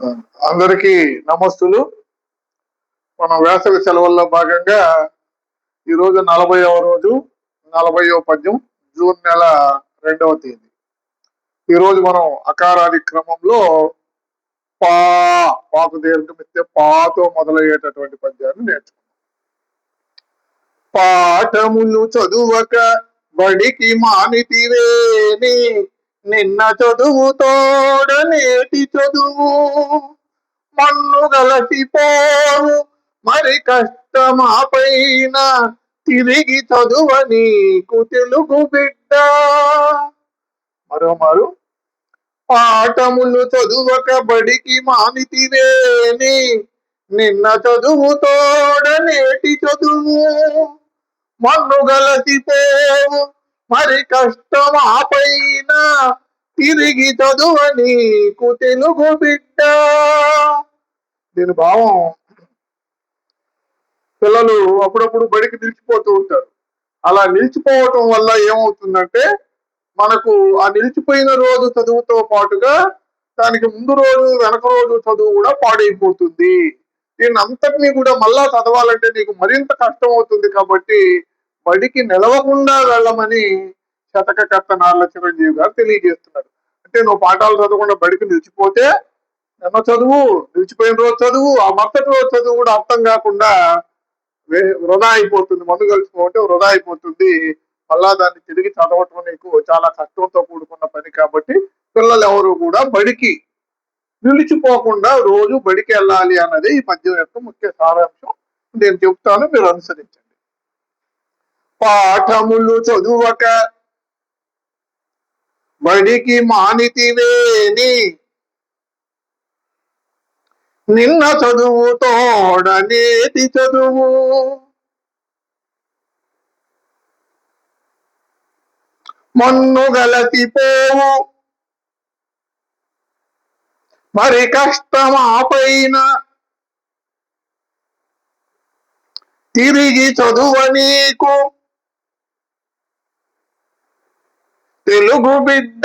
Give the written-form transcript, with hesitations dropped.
ఆ, అందరికీ నమస్తులు. మనం వేసవి సెలవుల్లో భాగంగా ఈరోజు 40వ రోజు, 40వ పద్యం, జూన్ నెల 2వ తేదీ. ఈరోజు మనం అకారాది క్రమంలో పా పాకు దీర్ఘమిస్తే పాతో మొదలయ్యేటటువంటి పద్యాన్ని నేర్చుకున్నాం. పాఠములు చదువక బడికి మానితివేని, నిన్న చదువు తోడ నేటి చదువు మన్ను గలసిపోవు మరి కష్టమా పైన, తిరిగి చదువ నీకు తెలుగు బిడ్డ. మరోమారు, పాఠములు చదువక బడికి మానితివేని, నిన్న చదువు తోడ నేటి చదువు మన్ను గలసిపోవు మరి కష్టమా పైన, తిరిగి చదువ నీకు తెలుగు బిడ్డ. దీని భావం, పిల్లలు అప్పుడప్పుడు బడికి నిలిచిపోతూ ఉంటారు. అలా నిలిచిపోవటం వల్ల ఏమవుతుందంటే, మనకు ఆ నిలిచిపోయిన రోజు చదువుతో పాటుగా దానికి ముందు రోజు వెనక రోజు చదువు కూడా పాడైపోతుంది. దీన్ని అంతటినీ కూడా మళ్ళా చదవాలంటే నీకు మరింత కష్టం అవుతుంది. కాబట్టి బడికి నిలవకుండా వెళ్ళమని శతకకర్త నార్ల చిరంజీవి గారు తెలియజేస్తున్నారు. అంటే నువ్వు పాఠాలు చదవకుండా బడికి నిలిచిపోతే నిన్న చదువు, నిలిచిపోయిన రోజు చదువు, ఆ మరుసటి రోజు చదువు కూడా అర్థం కాకుండా వృధా అయిపోతుంది. మందు కలిసిపోతే వృధా అయిపోతుంది. మళ్ళా దాన్ని తిరిగి చదవటం నీకు చాలా కష్టంతో కూడుకున్న పని. కాబట్టి పిల్లలు ఎవరు కూడా బడికి నిలిచిపోకుండా రోజు బడికి వెళ్ళాలి అన్నది ఈ పద్యం యొక్క ముఖ్య సారాంశం. నేను చెప్తాను, మీరు అనుసరించండి. పాఠములు చదువక బడికి మానితివేని, నిన్న చదువు తోడ నేటి చదువు మన్ను గలసిపోవు మరి కష్టమా పైన, తిరిగి చదువ నీకు తెలుగు బిడ్డ.